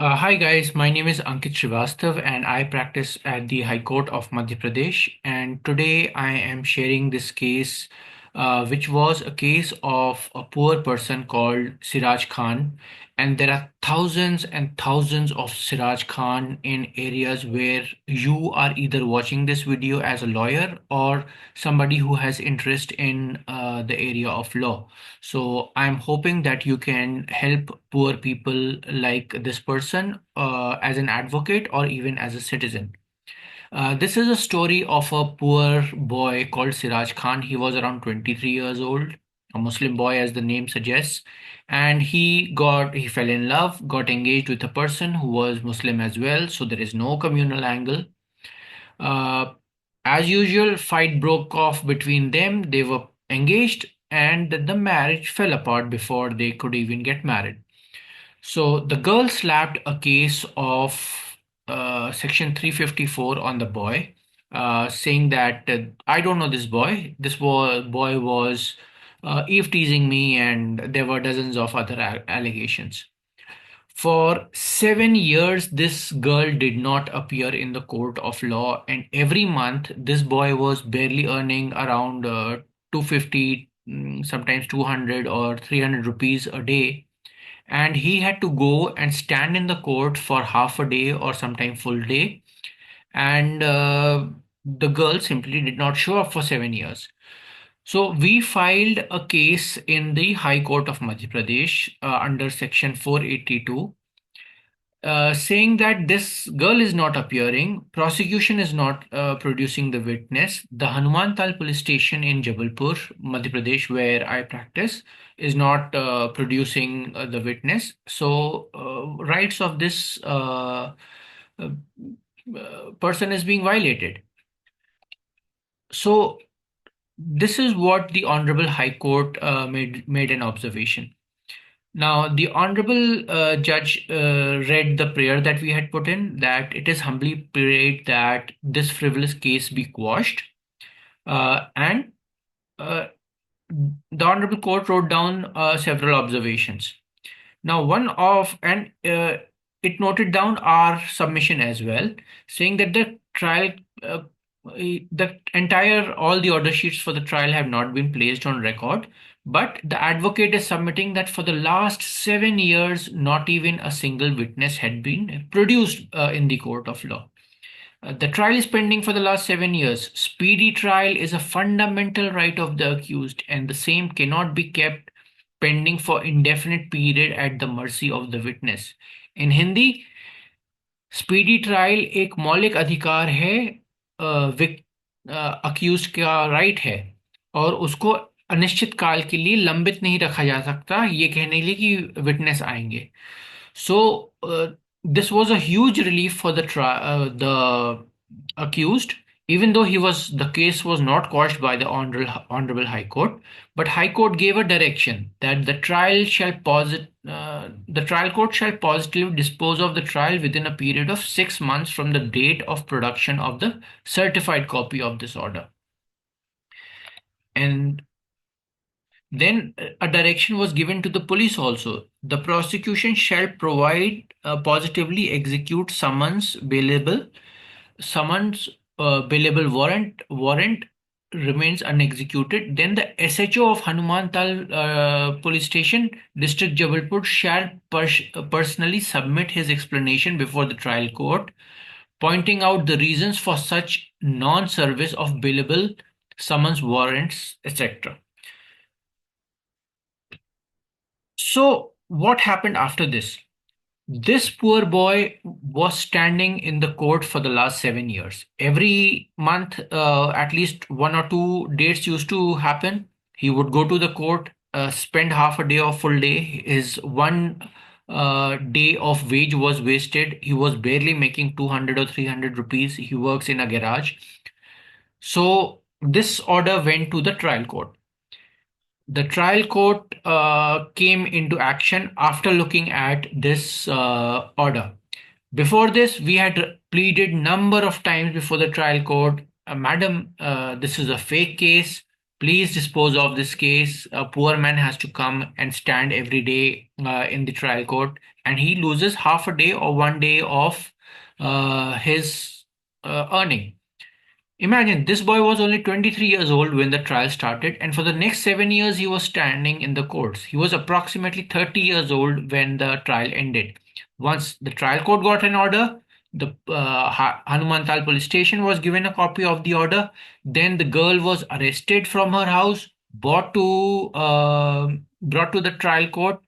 Hi guys, my name is Ankit Srivastav and I practice at the High Court of Madhya Pradesh. And today I am sharing this case, which was a case of a poor person called Siraj Khan. And there are thousands and thousands of Siraj Khan in areas where you are either watching this video as a lawyer or somebody who has interest in the area of law. So I'm hoping that you can help poor people like this person as an advocate or even as a citizen. This is a story of a poor boy called Siraj Khan. He was around 23 years old, a Muslim boy, as the name suggests, and he fell in love, got engaged with a person who was Muslim as well. So there is no communal angle. Uh, as usual, fight broke off between them. They were engaged, and the marriage fell apart before they could even get married. So the girl slapped a case of Section 354 on the boy, saying that I don't know this boy. Boy was eve teasing me, and there were dozens of other allegations. For 7 years, this girl did not appear in the court of law, and every month, this boy was barely earning around 250, sometimes 200 or 300 rupees a day. And he had to go and stand in the court for half a day or sometimes full day. And the girl simply did not show up for 7 years. So we filed a case in the High Court of Madhya Pradesh under Section 482, saying that this girl is not appearing, prosecution is not producing the witness. The Hanumantal police station in Jabalpur, Madhya Pradesh, where I practice, is not producing the witness. So, rights of this uh, person is being violated. So, this is what the Honorable High Court made an observation. Now, the Honorable Judge read the prayer that we had put in, that it is humbly prayed that this frivolous case be quashed. And uh, the Honorable Court wrote down several observations. Now, one of, and it noted down our submission as well, saying that the trial, all the order sheets for the trial have not been placed on record. But the advocate is submitting that for the last 7 years, not even a single witness had been produced in the court of law. The trial is pending for the last 7 years. Speedy trial is a fundamental right of the accused, and the same cannot be kept pending for indefinite period at the mercy of the witness. In Hindi, speedy trial एक मौलिक अधिकार है, accused का right है, और उसको अनिश्चित काल के लिए लंबित नहीं रखा जा सकता ये कहने के लिए कि विटनेस आएंगे. So this was a huge relief for the accused, even though the case was not quashed by the honorable High Court. But High Court gave a direction that the trial court shall positively dispose of the trial within a period of 6 months from the date of production of the certified copy of this order. And then a direction was given to the police also. The prosecution shall provide positively execute summons bailable warrant remains unexecuted. Then the SHO of Hanumantal police station, district Jabalpur, shall personally submit his explanation before the trial court, pointing out the reasons for such non-service of bailable summons warrants, etc. So, what happened after this? This poor boy was standing in the court for the last 7 years. Every month, at least one or two dates used to happen. He would go to the court, spend half a day or full day. His one day of wage was wasted. He was barely making 200 or 300 rupees. He works in a garage. So, this order went to the trial court. The trial court came into action after looking at this order. Before this, we had pleaded number of times before the trial court, Madam, this is a fake case. Please dispose of this case. A poor man has to come and stand every day in the trial court, and he loses half a day or one day of his earning. Imagine this boy was only 23 years old when the trial started, and for the next 7 years he was standing in the courts. He was approximately 30 years old when the trial ended. Once the trial court got an order, the Hanumantal police station was given a copy of the order. Then the girl was arrested from her house, brought to the trial court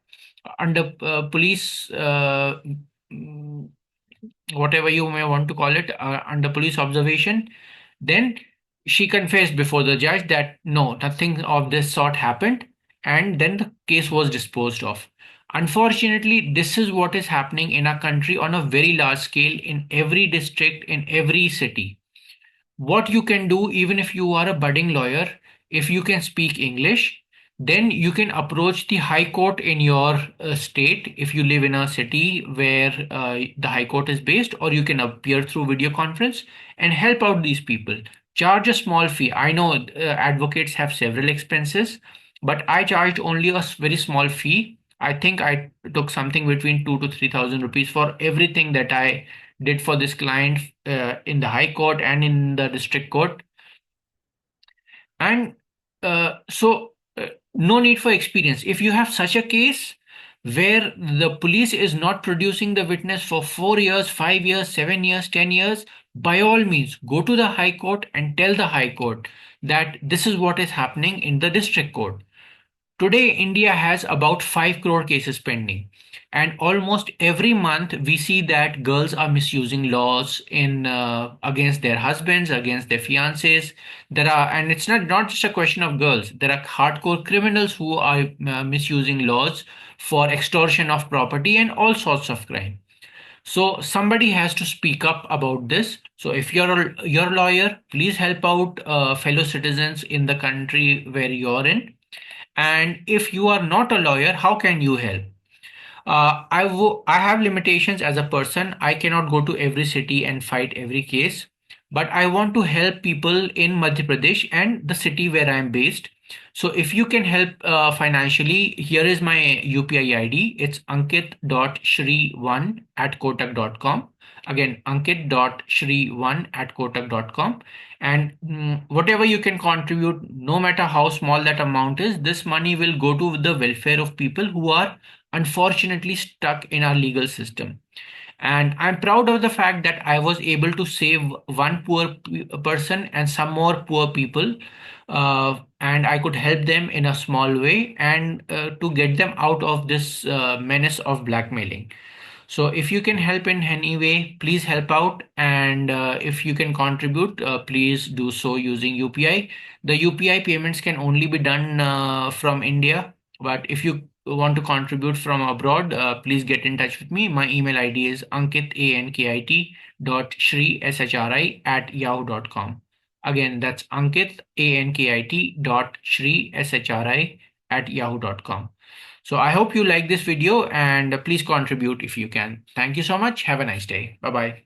under police, mm, whatever you may want to call it, under police observation. Then she confessed before the judge that no, nothing of this sort happened, and then the case was disposed of. Unfortunately, this is what is happening in our country on a very large scale in every district, in every city. What you can do, even if you are a budding lawyer, if you can speak English, then you can approach the high court in your state if you live in a city where the high court is based, or you can appear through video conference and help out these people. Charge a small fee. I know advocates have several expenses, but I charged only a very small fee. I think I took something between 2 to 3,000 rupees for everything that I did for this client in the high court and in the district court. And no need for experience. If you have such a case where the police is not producing the witness for 4 years, 5 years, 7 years, 10 years, by all means, go to the high court and tell the high court that this is what is happening in the district court. Today, India has about 5 crore cases pending. And almost every month, we see that girls are misusing laws in against their husbands, against their fiancés. And it's not just a question of girls. There are hardcore criminals who are misusing laws for extortion of property and all sorts of crime. So somebody has to speak up about this. So if you're a lawyer, please help out fellow citizens in the country where you're in. And if you are not a lawyer, how can you help? I have limitations as a person. I cannot go to every city and fight every case, but I want to help people in Madhya Pradesh and the city where I am based. So if you can help financially, here is my UPI ID. It's ankit.shri1 at kotak.com. Again, ankit.shri1 at kotak.com. And whatever you can contribute, no matter how small that amount is, this money will go to the welfare of people who are unfortunately stuck in our legal system. And I'm proud of the fact that I was able to save one person and some more poor people, and I could help them in a small way and to get them out of this menace of blackmailing. So if you can help in any way, please help out. And if you can contribute, please do so using UPI. The UPI payments can only be done from India. But if you want to contribute from abroad, please get in touch with me. My email ID is ankit at yahoo.com. Again, that's ankit dot shri at yahoo.com. So I hope you like this video and please contribute if you can. Thank you so much. Have a nice day. Bye bye.